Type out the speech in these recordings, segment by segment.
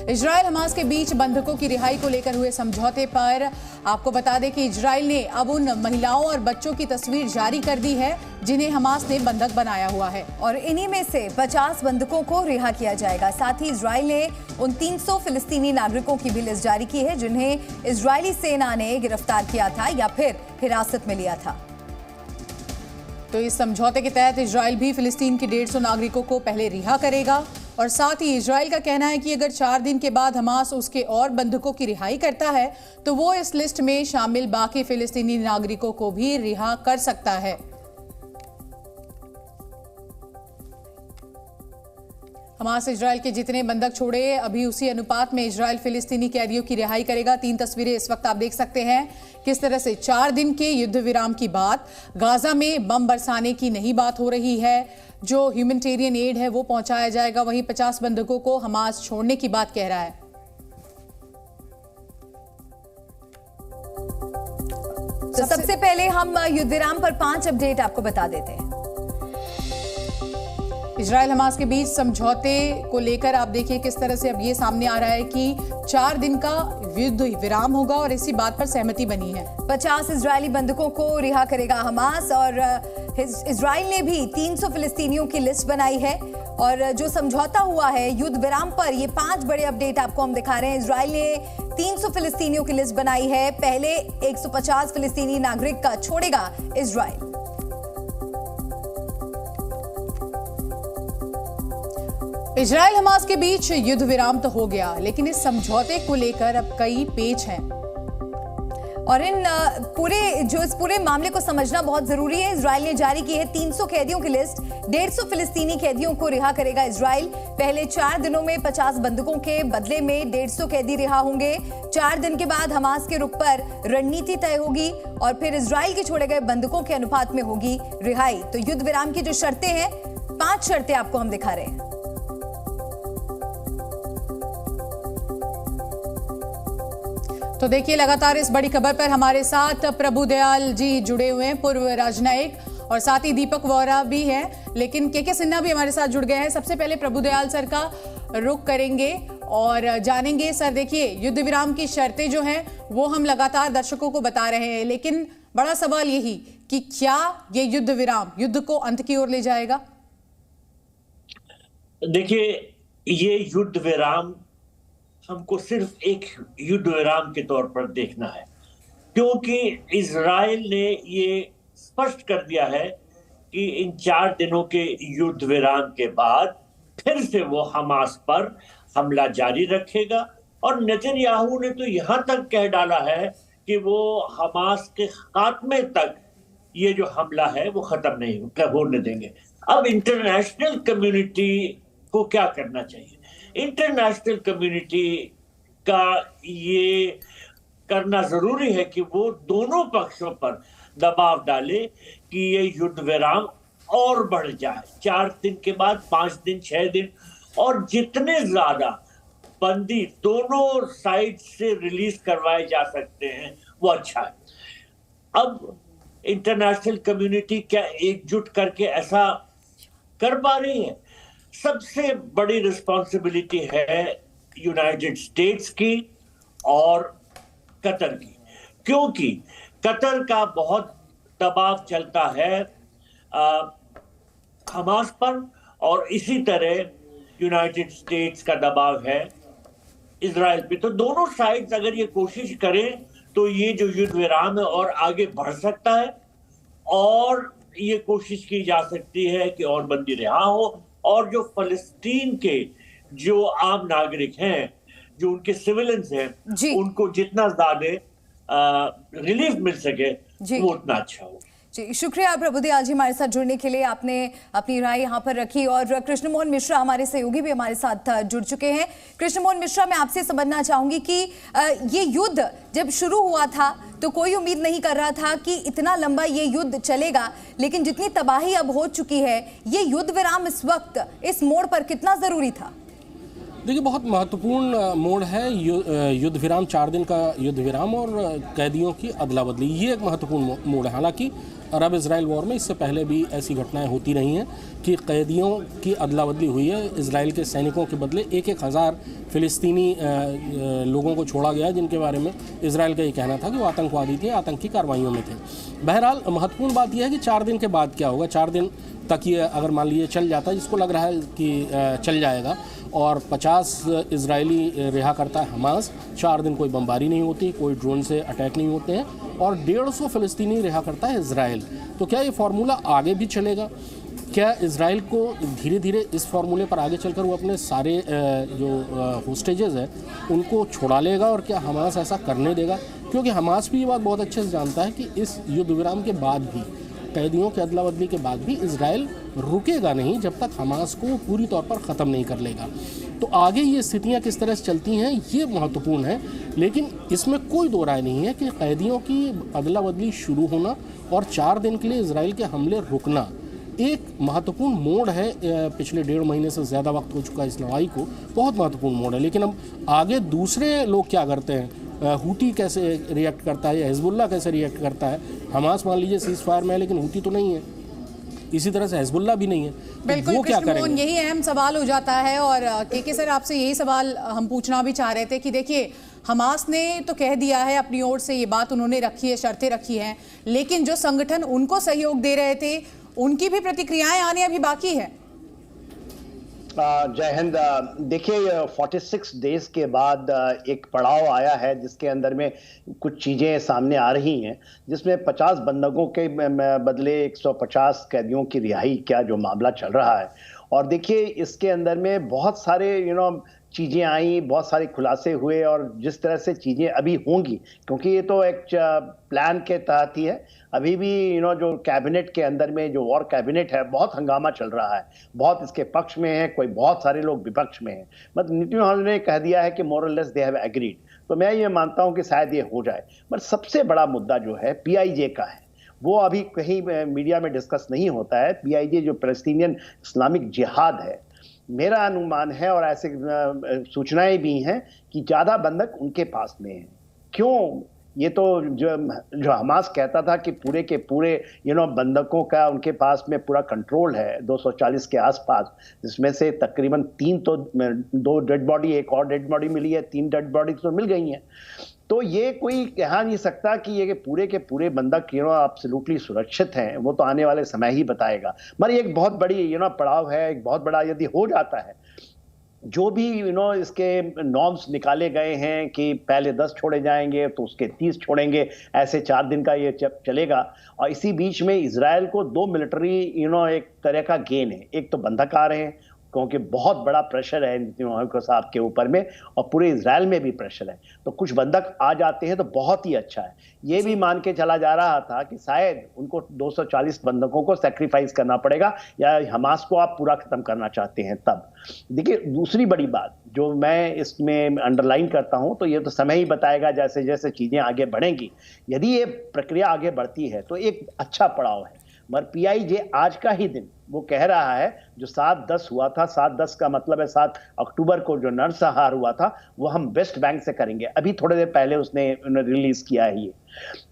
Israel Hamas के बीच बंधकों की रिहाई को लेकर हुए समझौते पर आपको बता दें कि इजराइल ने अब उन महिलाओं और बच्चों की तस्वीर जारी कर दी है जिन्हें हमास ने बंधक बनाया हुआ है और इन्हीं में से 50 बंधकों को रिहा किया जाएगा। साथ ही इजराइल ने उन 300 फिलिस्तीनी नागरिकों की भी लिस्ट जारी की है जिन्हें इजरायली सेना ने गिरफ्तार किया था या फिर हिरासत में लिया था। तो इस समझौते के तहत इजराइल भी फिलिस्तीन के 150 नागरिकों को पहले रिहा करेगा और साथ ही इजराइल का कहना है कि अगर 4 दिन के बाद हमास उसके और बंधकों की रिहाई करता है तो वो इस लिस्ट में शामिल बाकी फिलिस्तीनी नागरिकों को भी रिहा कर सकता है। हमास इजराइल के जितने बंधक छोड़े अभी उसी अनुपात में इजराइल फिलिस्तीनी कैदियों की रिहाई करेगा। 3 तस्वीरें इस वक्त आप देख सकते हैं किस तरह से 4 दिन के युद्ध विराम की बात, गाजा में बम बरसाने की नहीं बात हो रही है, जो ह्यूमैनिटेरियन एड है वो पहुंचाया जाएगा, वहीं 50 बंधकों को हमास छोड़ने की बात कह रहा है। तो सबसे पहले हम युद्ध विराम पर 5 अपडेट आपको बता देते हैं। इजराइल हमास के बीच समझौते को लेकर आप देखिए किस तरह से अब ये सामने आ रहा है कि 4 दिन का युद्ध विराम होगा और इसी बात पर सहमति बनी है। 50 इजरायली बंधकों को रिहा करेगा हमास और इजराइल ने भी 300 फिलिस्तीनियों की लिस्ट बनाई है और जो समझौता हुआ है युद्ध विराम पर, ये 5 बड़े अपडेट आपको हम दिखा रहे हैं। इजराइल ने 300 फिलिस्तीनियों की लिस्ट बनाई है, पहले 150 फिलिस्तीनी नागरिक का छोड़ेगा इजराइल। इजराइल हमास के बीच युद्ध विराम तो हो गया लेकिन इस समझौते को लेकर अब कई पेच हैं और इस पूरे मामले को समझना बहुत जरूरी है। इजराइल ने जारी की है 300 कैदियों की लिस्ट, 150 फिलिस्तीनी कैदियों को रिहा करेगा इजराइल। पहले 4 दिनों में 50 बंधकों के बदले में 150 कैदी रिहा होंगे। 4 दिन के बाद हमास के रुख पर रणनीति तय होगी और फिर इजराइल के छोड़े गए बंधकों के अनुपात में होगी रिहाई। तो युद्ध विराम की जो शर्तें हैं, 5 शर्तें आपको हम दिखा रहे हैं। तो देखिए लगातार इस बड़ी खबर पर हमारे साथ प्रभुदयाल जी जुड़े हुए हैं, पूर्व राजनयिक, और साथ ही दीपक वोरा भी हैं, लेकिन के सिन्हा भी हमारे साथ जुड़ गए हैं। सबसे पहले प्रभुदयाल सर का रुख करेंगे और जानेंगे। सर देखिए युद्ध विराम की शर्तें जो हैं वो हम लगातार दर्शकों को बता रहे हैं, लेकिन बड़ा सवाल यही कि क्या ये युद्ध विराम युद्ध को अंत की ओर ले जाएगा? देखिए ये युद्ध विराम हमको सिर्फ एक युद्ध विराम के तौर पर देखना है, क्योंकि इजराइल ने ये स्पष्ट कर दिया है कि इन 4 दिनों के युद्ध विराम के बाद फिर से वो हमास पर हमला जारी रखेगा और नेतन्याहू ने तो यहां तक कह डाला है कि वो हमास के खात्मे तक ये जो हमला है वो खत्म नहीं होने देंगे। अब इंटरनेशनल कम्युनिटी को क्या करना चाहिए? इंटरनेशनल कम्युनिटी का ये करना जरूरी है कि वो दोनों पक्षों पर दबाव डाले कि ये युद्ध विराम और बढ़ जाए। 4 दिन के बाद 5 दिन, 6 दिन, और जितने ज्यादा बंदी दोनों साइड से रिलीज करवाए जा सकते हैं वो अच्छा है। अब इंटरनेशनल कम्युनिटी क्या एकजुट करके ऐसा कर पा रही है? सबसे बड़ी रिस्पॉन्सिबिलिटी है यूनाइटेड स्टेट्स की और कतर की, क्योंकि कतर का बहुत दबाव चलता है हमास पर और इसी तरह यूनाइटेड स्टेट्स का दबाव है इजराइल पे। तो दोनों साइड्स अगर ये कोशिश करें तो ये जो युद्ध विराम है और आगे बढ़ सकता है और ये कोशिश की जा सकती है कि और बंदी रिहा हो और जो फलस्तीन के जो आम नागरिक हैं, जो उनके सिविलियंस हैं, उनको जितना ज्यादा रिलीफ मिल सके वो उतना अच्छा हो। जी शुक्रिया प्रभुदयाल जी हमारे साथ जुड़ने के लिए, आपने अपनी राय यहाँ पर रखी। और कृष्ण मोहन मिश्रा हमारे सहयोगी भी हमारे साथ जुड़ चुके हैं। कृष्ण मोहन मिश्रा, मैं आपसे समझना चाहूंगी कि ये युद्ध जब शुरू हुआ था तो कोई उम्मीद नहीं कर रहा था कि इतना लंबा ये युद्ध चलेगा, लेकिन जितनी तबाही अब हो चुकी है, ये युद्ध विराम इस वक्त इस मोड़ पर कितना जरूरी था? देखिए, बहुत महत्वपूर्ण मोड़ है युद्ध विराम, 4 दिन का युद्ध विराम और कैदियों की अदला बदली। ये एक महत्वपूर्ण मोड़ है। हालांकि अरब इजराइल वॉर में इससे पहले भी ऐसी घटनाएं होती रही हैं कि कैदियों की अदला बदली हुई है। इजराइल के सैनिकों के बदले 1,000 फिलिस्तीनी लोगों को छोड़ा गया, जिनके बारे में इजराइल का ये कहना था कि वो आतंकवादी थे, आतंकी कार्रवाइयों में थे। बहरहाल महत्वपूर्ण बात यह है कि 4 दिन के बाद क्या होगा। 4 दिन तक ये अगर मान लीजिए चल जाता है, जिसको लग रहा है कि चल जाएगा, और 50 इजरायली रिहा करता है हमास, 4 दिन कोई बमबारी नहीं होती, कोई ड्रोन से अटैक नहीं होते हैं, और 150 फिलिस्तीनी रिहा करता है इजराइल। तो क्या ये फार्मूला आगे भी चलेगा? क्या इजराइल को धीरे धीरे इस फार्मूले पर आगे चलकर वो अपने सारे जो होस्टेजेस हैं उनको छुड़ा लेगा, और क्या हमास ऐसा करने देगा? क्योंकि हमास भी ये बात बहुत अच्छे से जानता है कि इस युद्ध विराम के बाद भी, कैदियों की अदला बदली के बाद भी इजराइल रुकेगा नहीं जब तक हमास को पूरी तौर पर ख़त्म नहीं कर लेगा। तो आगे ये स्थितियां किस तरह से चलती हैं ये महत्वपूर्ण है, लेकिन इसमें कोई दो राय नहीं है कि कैदियों की अदला बदली शुरू होना और 4 दिन के लिए इजराइल के हमले रुकना एक महत्वपूर्ण मोड़ है। पिछले 1.5 महीने से ज़्यादा वक्त हो चुका है इस लड़ाई को, बहुत महत्वपूर्ण मोड़ है। लेकिन अब आगे दूसरे लोग क्या करते हैं, हूती कैसे रिएक्ट करता है या हिजबुल्लाह कैसे रिएक्ट करता है? हमास मान लीजिए सीज फायर में है, लेकिन हूती तो नहीं है, इसी तरह से हिजबुल्लाह भी नहीं है। बिल्कुल, वो क्या करेंगे? यही अहम सवाल हो जाता है। और के सर, आपसे यही सवाल हम पूछना भी चाह रहे थे कि देखिए, हमास ने तो कह दिया है अपनी ओर से, ये बात उन्होंने रखी है, शर्तें रखी हैं, लेकिन जो संगठन उनको सहयोग दे रहे थे उनकी भी प्रतिक्रियाएं आने अभी बाकी है। जय हिंद। देखिए, 46 डेज के बाद एक पड़ाव आया है जिसके अंदर में कुछ चीज़ें सामने आ रही हैं, जिसमें 50 बंधकों के बदले 150 कैदियों की रिहाई का जो मामला चल रहा है। और देखिए, इसके अंदर में बहुत सारे चीज़ें आई, बहुत सारे खुलासे हुए, और जिस तरह से चीज़ें अभी होंगी, क्योंकि ये तो एक प्लान के तहत ही है। अभी भी जो कैबिनेट के अंदर में जो वॉर कैबिनेट है, बहुत हंगामा चल रहा है, बहुत इसके पक्ष में है, कोई बहुत सारे लोग विपक्ष में हैं। मतलब नेतन्याहू ने कह दिया है कि मोर और लेस दे हैव एग्रीड, तो मैं ये मानता हूँ कि शायद ये हो जाए। पर सबसे बड़ा मुद्दा जो है PIJ का है, वो अभी कहीं मीडिया में डिस्कस नहीं होता है। PIJ जो पैलेस्टीनियन इस्लामिक जिहाद है, मेरा अनुमान है और ऐसे सूचनाएं भी हैं कि ज़्यादा बंधक उनके पास में हैं। क्यों? ये तो जो हमास कहता था कि पूरे के पूरे बंधकों का उनके पास में पूरा कंट्रोल है 240 के आसपास, जिसमें से तकरीबन 2 डेड बॉडी, एक और डेड बॉडी मिली है, 3 डेड बॉडी तो मिल गई हैं। तो ये कोई कह नहीं सकता कि ये पूरे के पूरे बंधक एब्सोल्युटली सुरक्षित हैं, वो तो आने वाले समय ही बताएगा। मगर एक बहुत बड़ी पड़ाव है, एक बहुत बड़ा यदि हो जाता है, जो भी इसके नॉर्म्स निकाले गए हैं कि पहले 10 छोड़े जाएंगे तो उसके 30 छोड़ेंगे, ऐसे 4 दिन का ये चलेगा। और इसी बीच में इजराइल को 2 मिलिट्री एक तरह का गेन है। एक तो बंधक आ रहे हैं, क्योंकि बहुत बड़ा प्रेशर है नेतन्याहू साहब के ऊपर में, और पूरे इजराइल में भी प्रेशर है, तो कुछ बंधक आ जाते हैं तो बहुत ही अच्छा है। ये भी मान के चला जा रहा था कि शायद उनको 240 बंधकों को सैक्रिफाइस करना पड़ेगा, या हमास को आप पूरा खत्म करना चाहते हैं तब। देखिए, दूसरी बड़ी बात जो मैं इसमें अंडरलाइन करता हूं, तो ये तो समय ही बताएगा जैसे जैसे चीजें आगे बढ़ेंगी। यदि ये प्रक्रिया आगे बढ़ती है तो एक अच्छा पड़ाव है। मगर PIJ आज का ही दिन वो कह रहा है, जो 7-10 हुआ था, 7-10 का मतलब है 7 अक्टूबर को जो नरसंहार हुआ था, वो हम वेस्ट बैंक से करेंगे। अभी थोड़ी देर पहले उसने रिलीज किया है ये।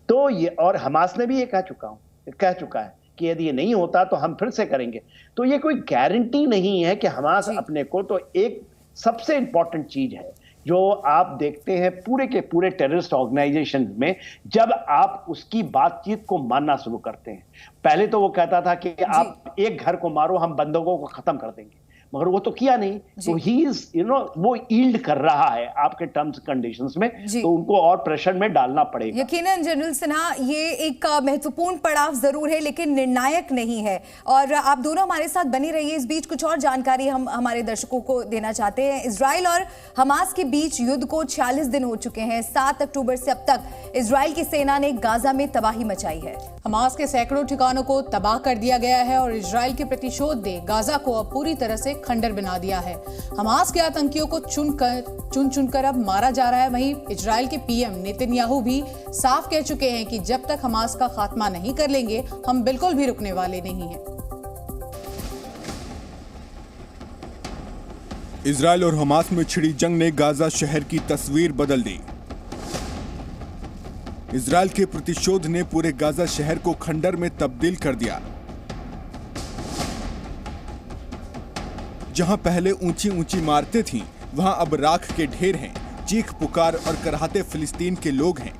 तो ये, और हमास ने भी ये कह चुका है कि यदि ये नहीं होता तो हम फिर से करेंगे। तो ये कोई गारंटी नहीं है कि हमास अपने को, तो एक सबसे इंपॉर्टेंट चीज है जो आप देखते हैं पूरे के पूरे टेररिस्ट ऑर्गेनाइजेशन में, जब आप उसकी बातचीत को मानना शुरू करते हैं। पहले तो वो कहता था कि आप एक घर को मारो, हम बंदूकों को खत्म कर देंगे, मगर वो तो किया नहीं। तो ही इज वो यील्ड कर रहा है आपके टर्म्स कंडीशंस में, तो उनको और प्रेशर में डालना पड़ेगा। यकीनन जनरल सिन्हा, ये एक महत्वपूर्ण पड़ाव जरूर है, लेकिन निर्णायक नहीं है। और आप दोनों हमारे साथ बने रहिए। इस बीच कुछ और जानकारी हम हमारे दर्शकों को देना चाहते हैं। इजराइल और हमास के बीच युद्ध को 46 दिन हो चुके हैं। 7 अक्टूबर से अब तक इजराइल की सेना ने गाजा में तबाही मचाई है। हमास के सैकड़ों ठिकानों को तबाह कर दिया गया है और इजराइल के प्रतिशोध में गाजा को अब पूरी तरह से खंडर बना दिया है। हमास के आतंकियों को चुन कर अब मारा जा रहा है। वहीं इजराइल के PM नेतन्याहू भी साफ कह चुके हैं कि जब तक हमास का खात्मा नहीं कर लेंगे, हम बिल्कुल भी रुकने वाले नहीं हैं। इजराइल और हमास में छिड़ी जंग ने गाजा शहर की तस्वीर बदल दी। इजराइल के प्रतिशोध ने पूरे गाजा शहर को खंडर में तब्दील कर दिया। जहां पहले ऊंची ऊंची इमारतें थीं, वहां अब राख के ढेर हैं, चीख पुकार और कराहते फिलिस्तीन के लोग हैं।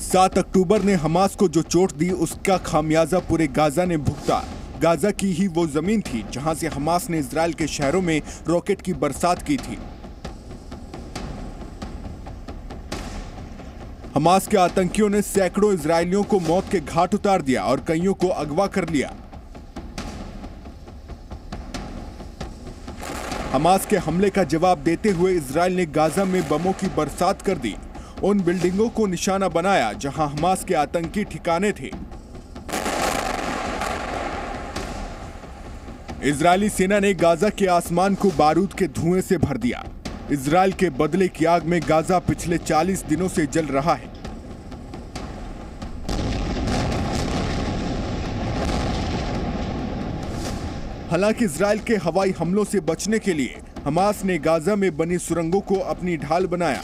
सात अक्टूबर ने हमास को जो चोट दी, उसका खामियाजा पूरे गाजा ने भुगता। गाजा की ही वो जमीन थी जहां से हमास ने इजराइल के शहरों में रॉकेट की बरसात की थी। हमास के आतंकियों ने सैकड़ों इजरायलियों को मौत के घाट उतार दिया और कईयों को अगवा कर लिया। हमास के हमले का जवाब देते हुए इजराइल ने गाजा में बमों की बरसात कर दी, उन बिल्डिंगों को निशाना बनाया जहां हमास के आतंकी ठिकाने थे। इजरायली सेना ने गाजा के आसमान को बारूद के धुएं से भर दिया। इजराइल के बदले की आग में गाजा पिछले 40 दिनों से जल रहा है। हालांकि इजराइल के हवाई हमलों से बचने के लिए हमास ने गाजा में बनी सुरंगों को अपनी ढाल बनाया।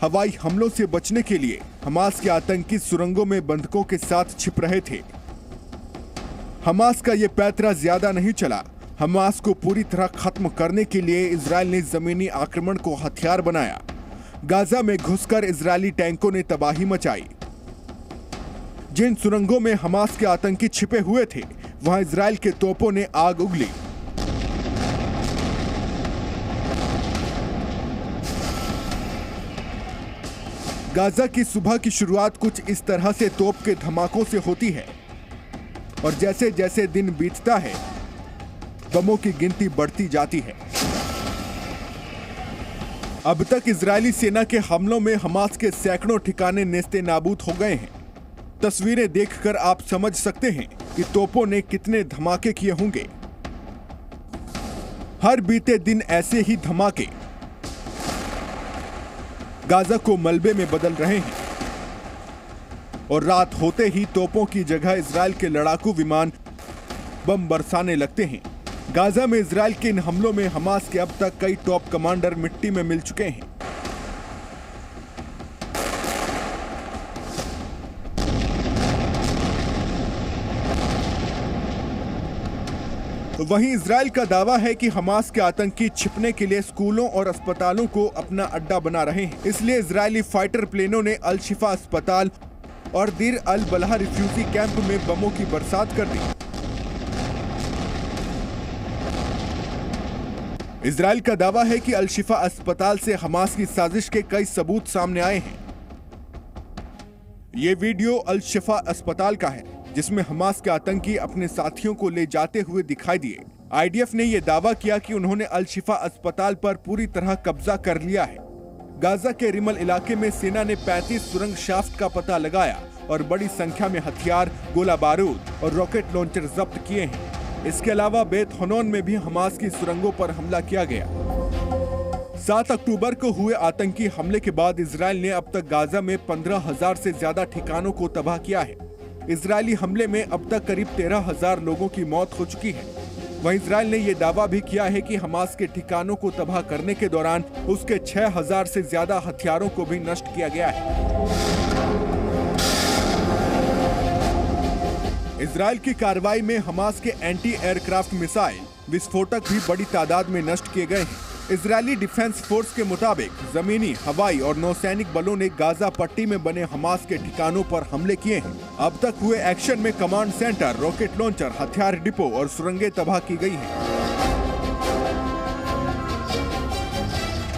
हवाई हमलों से बचने के लिए हमास के आतंकी सुरंगों में बंधकों के साथ छिप रहे थे। हमास का यह पैतरा ज्यादा नहीं चला। हमास को पूरी तरह खत्म करने के लिए इजराइल ने जमीनी आक्रमण को हथियार बनाया। गाजा में घुसकर इजरायली टैंकों ने तबाही मचाई। जिन सुरंगों में हमास के आतंकी छिपे हुए थे, वहां इजराइल के तोपों ने आग उगली। गाजा की सुबह की शुरुआत कुछ इस तरह से तोप के धमाकों से होती है और जैसे जैसे दिन बीतता है, बमों की गिनती बढ़ती जाती है। अब तक इजरायली सेना के हमलों में हमास के सैकड़ों ठिकाने नेस्ते नाबूद हो गए हैं। तस्वीरें देखकर आप समझ सकते हैं कि तोपों ने कितने धमाके किए होंगे। हर बीते दिन ऐसे ही धमाके गाजा को मलबे में बदल रहे हैं और रात होते ही तोपों की जगह इजराइल के लड़ाकू विमान बम बरसाने लगते हैं। गाजा में इजराइल के इन हमलों में हमास के अब तक कई टॉप कमांडर मिट्टी में मिल चुके हैं। वहीं इजराइल का दावा है कि हमास के आतंकी छिपने के लिए स्कूलों और अस्पतालों को अपना अड्डा बना रहे हैं। इसलिए इजरायली फाइटर प्लेनों ने अल शिफा अस्पताल और दीर अल बलहा रिफ्यूजी कैंप में बमों की बरसात कर दी। इजराइल का दावा है कि अल शिफा अस्पताल से हमास की साजिश के कई सबूत सामने आए हैं। ये वीडियो अल शिफा अस्पताल का है, जिसमें हमास के आतंकी अपने साथियों को ले जाते हुए दिखाई दिए। आईडीएफ ने यह दावा किया कि उन्होंने अल शिफा अस्पताल पर पूरी तरह कब्जा कर लिया है। गाजा के रिमल इलाके में सेना ने 35 सुरंग शाफ्ट का पता लगाया और बड़ी संख्या में हथियार, गोला बारूद और रॉकेट लॉन्चर जब्त किए हैं। इसके अलावा बेत हनोन में भी हमास की सुरंगों पर हमला किया गया। 7 अक्टूबर को हुए आतंकी हमले के बाद इजराइल ने अब तक गाजा में 15,000 से ज्यादा ठिकानों को तबाह किया है। इजरायली हमले में अब तक करीब 13,000 लोगों की मौत हो चुकी है। वहीं इजराइल ने यह दावा भी किया है कि हमास के ठिकानों को तबाह करने के दौरान उसके 6,000 से ज्यादा हथियारों को भी नष्ट किया गया है। इजराइल की कार्रवाई में हमास के एंटी एयरक्राफ्ट मिसाइल, विस्फोटक भी बड़ी तादाद में नष्ट किए गए हैं। इजरायली डिफेंस फोर्स के मुताबिक जमीनी, हवाई और नौसैनिक बलों ने गाजा पट्टी में बने हमास के ठिकानों पर हमले किए हैं। अब तक हुए एक्शन में कमांड सेंटर, रॉकेट लॉन्चर, हथियार डिपो और सुरंगें तबाह की गई हैं।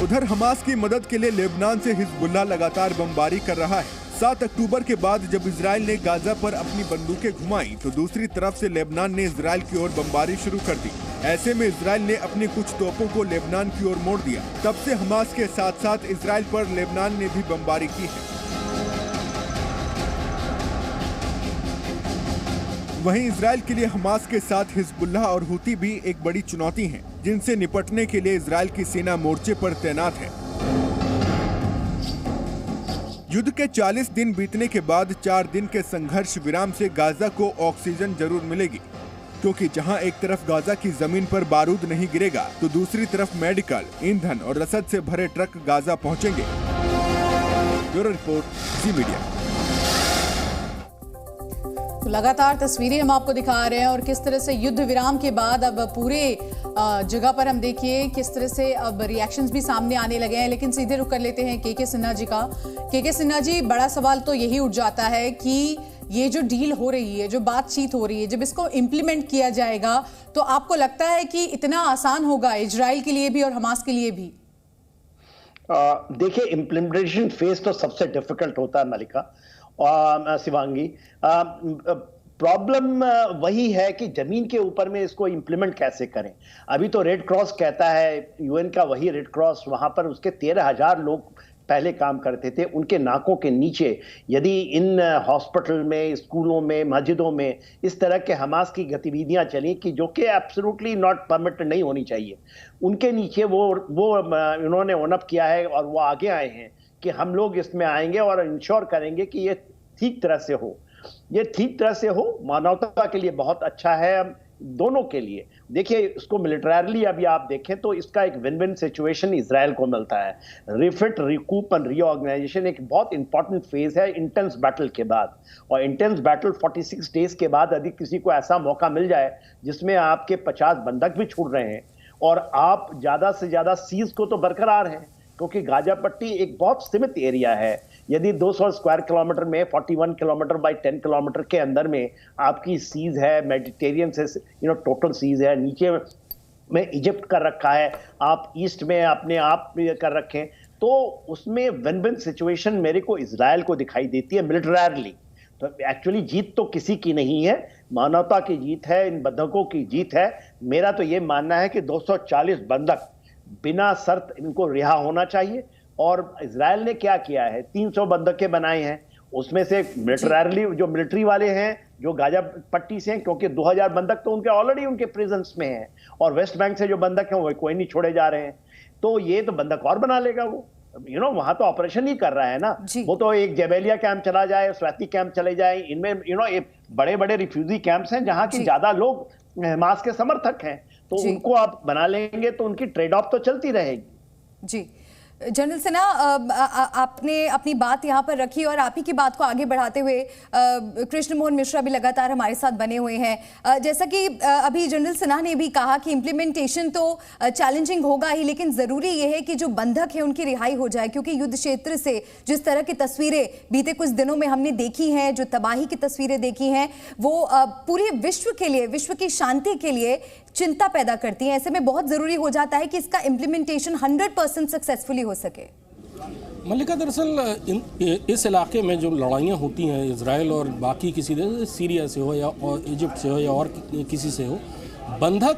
उधर हमास की मदद के लिए लेबनान से हिजबुल्लाह लगातार बमबारी कर रहा है। 7 अक्टूबर के बाद जब इजराइल ने गाजा पर अपनी बंदूकें घुमाई, तो दूसरी तरफ से लेबनान ने इजराइल की ओर बमबारी शुरू कर दी। ऐसे में इजराइल ने अपनी कुछ तोपों को लेबनान की ओर मोड़ दिया। तब से हमास के साथ साथ इजराइल पर लेबनान ने भी बमबारी की है। वहीं इजराइल के लिए हमास के साथ हिजबुल्लाह और हुती भी एक बड़ी चुनौती हैं, जिनसे निपटने के लिए इजराइल की सेना मोर्चे पर तैनात है। युद्ध के 40 दिन बीतने के बाद 4 दिन के संघर्ष विराम से गाजा को ऑक्सीजन जरूर मिलेगी, क्योंकि जहां एक तरफ गाजा की जमीन पर बारूद नहीं गिरेगा तो दूसरी तरफ मेडिकल, ईंधन और रसद से भरे ट्रक गाजा पहुंचेंगे। ब्यूरो रिपोर्ट, जी मीडिया। तो लगातार तस्वीरें हम आपको दिखा रहे हैं और किस तरह से युद्ध विराम के बाद अब पूरे जगह पर हम देखिए किस तरह से अब रिएक्शंस भी सामने आने लगे हैं। लेकिन सीधे रुक कर लेते हैं के सिन्हा जी का। के सिन्हा जी, बड़ा सवाल तो यही उठ जाता है कि ये जो डील हो रही है, जो बातचीत हो रही है, जब इसको इम्प्लीमेंट किया जाएगा तो आपको लगता है कि इतना आसान होगा इजराइल के लिए भी और हमास के लिए भी? देखिए, इम्प्लीमेंटेशन फेज तो सबसे डिफिकल्ट होता है मलिका शिवांगी। प्रॉब्लम वही है कि जमीन के ऊपर में इसको इम्प्लीमेंट कैसे करें। अभी तो रेड क्रॉस कहता है, यूएन का वही रेड क्रॉस, वहां पर उसके 13,000 लोग पहले काम करते थे। उनके नाकों के नीचे यदि इन हॉस्पिटल में, स्कूलों में, मस्जिदों में इस तरह के हमास की गतिविधियां चली कि जो कि एब्सोल्युटली नॉट परमिटेड नहीं होनी चाहिए, उनके नीचे वो उन्होंने ओनअप किया है और वो आगे आए हैं कि हम लोग इसमें आएंगे और इंश्योर करेंगे कि ये ठीक तरह से हो। ये ठीक तरह से हो, मानवता के लिए बहुत अच्छा है, दोनों के लिए। देखिए, इसको मिलिटरली अभी आप देखें तो इसका एक विन विन सिचुएशन इजराइल को मिलता है। रिफिट, रिकूप एंड रीऑर्गेनाइजेशन एक बहुत इंपॉर्टेंट फेज है इंटेंस बैटल के बाद। और इंटेंस बैटल 46 डेज के बाद यदि किसी को ऐसा मौका मिल जाए जिसमें आपके 50 बंधक भी छूट रहे हैं और आप ज्यादा से ज्यादा सीज को तो बरकरार हैं, क्योंकि गाजा पट्टी एक बहुत सीमित एरिया है। यदि 200 स्क्वायर किलोमीटर में 41 किलोमीटर बाय 10 किलोमीटर के अंदर में आपकी सीज है, मेडिटेरियन से टोटल सीज है, नीचे में इजिप्ट कर रखा है, आप ईस्ट में अपने आप कर रखे, तो उसमें विन विन सिचुएशन मेरे को इजराइल को दिखाई देती है मिलिटरली। तो एक्चुअली जीत तो किसी की नहीं है, मानवता की जीत है, इन बंधकों की जीत है। मेरा तो ये मानना है कि 240 बंधक बिना शर्त इनको रिहा होना चाहिए। और इजराइल ने क्या किया है, 300 बंधकें बनाए हैं, उसमें से मिलिटरली जो मिलिट्री वाले हैं जो गाजा पट्टी से हैं, क्योंकि 2000 बंधक तो उनके ऑलरेडी उनके प्रिजन्स में हैं, और वेस्ट बैंक से जो बंधक हैं वो कोई नहीं छोड़े जा रहे हैं। तो ये तो बंधक और बना लेगा वो, वहां तो ऑपरेशन ही कर रहा है ना। वो तो एक जेबेलिया कैंप चला जाए, स्वाति कैंप चले जाए, इनमें बड़े बड़े रिफ्यूजी कैंप्स हैं जहां की ज्यादा लोग हमास के समर्थक हैं, तो उनको आप बना लेंगे तो उनकी ट्रेड ऑफ तो चलती रहेगी। जी जनरल सिन्हा, आपने अपनी बात यहाँ पर रखी और आप ही की बात को आगे बढ़ाते हुए कृष्ण मोहन मिश्रा भी लगातार हमारे साथ बने हुए हैं। जैसा कि अभी जनरल सिन्हा ने भी कहा कि इम्प्लीमेंटेशन तो चैलेंजिंग होगा ही, लेकिन ज़रूरी ये है कि जो बंधक है उनकी रिहाई हो जाए, क्योंकि युद्ध क्षेत्र से जिस तरह की तस्वीरें बीते कुछ दिनों में हमने देखी हैं, जो तबाही की तस्वीरें देखी हैं, वो पूरे विश्व के लिए, विश्व की शांति के लिए चिंता पैदा करती हैं। ऐसे में बहुत ज़रूरी हो जाता है कि इसका इम्प्लीमेंटेशन 100% सक्सेसफुली हो सके। मल्लिका, दरअसल इस इलाके में जो लड़ाइयाँ होती हैं इजराइल और बाकी किसी देश, सीरिया से हो या इजिप्ट से हो या और किसी से हो, बंधक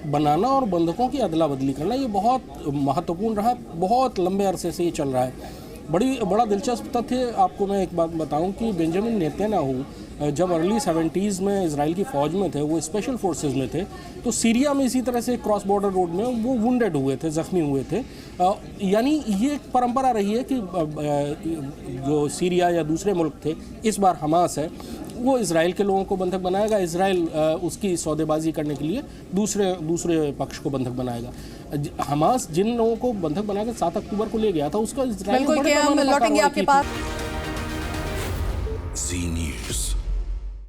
बनाना और बंधकों की अदला बदली करना ये बहुत महत्वपूर्ण रहा, बहुत लंबे अरसे से ये चल रहा है। बड़ा दिलचस्प तथ्य आपको मैं एक बात बताऊं कि बेंजामिन नेतन्याहू जब अर्ली 70s में इजराइल की फ़ौज में थे, वो स्पेशल फोर्सेस में थे, तो सीरिया में इसी तरह से क्रॉस बॉर्डर रोड में वो वुंडेड हुए थे, ज़ख्मी हुए थे। यानी ये एक परंपरा रही है कि जो सीरिया या दूसरे मुल्क थे, इस बार हमास है, वो इजराइल के लोगों को बंधक बनाएगा, इजराइल उसकी सौदेबाजी करने के लिए दूसरे पक्ष को बंधक बनाएगा। हमास जिन लोगों को बंधक बनाकर 7 अक्टूबर को ले गया था, उसका इजराइल लौटेंगे आपके पास।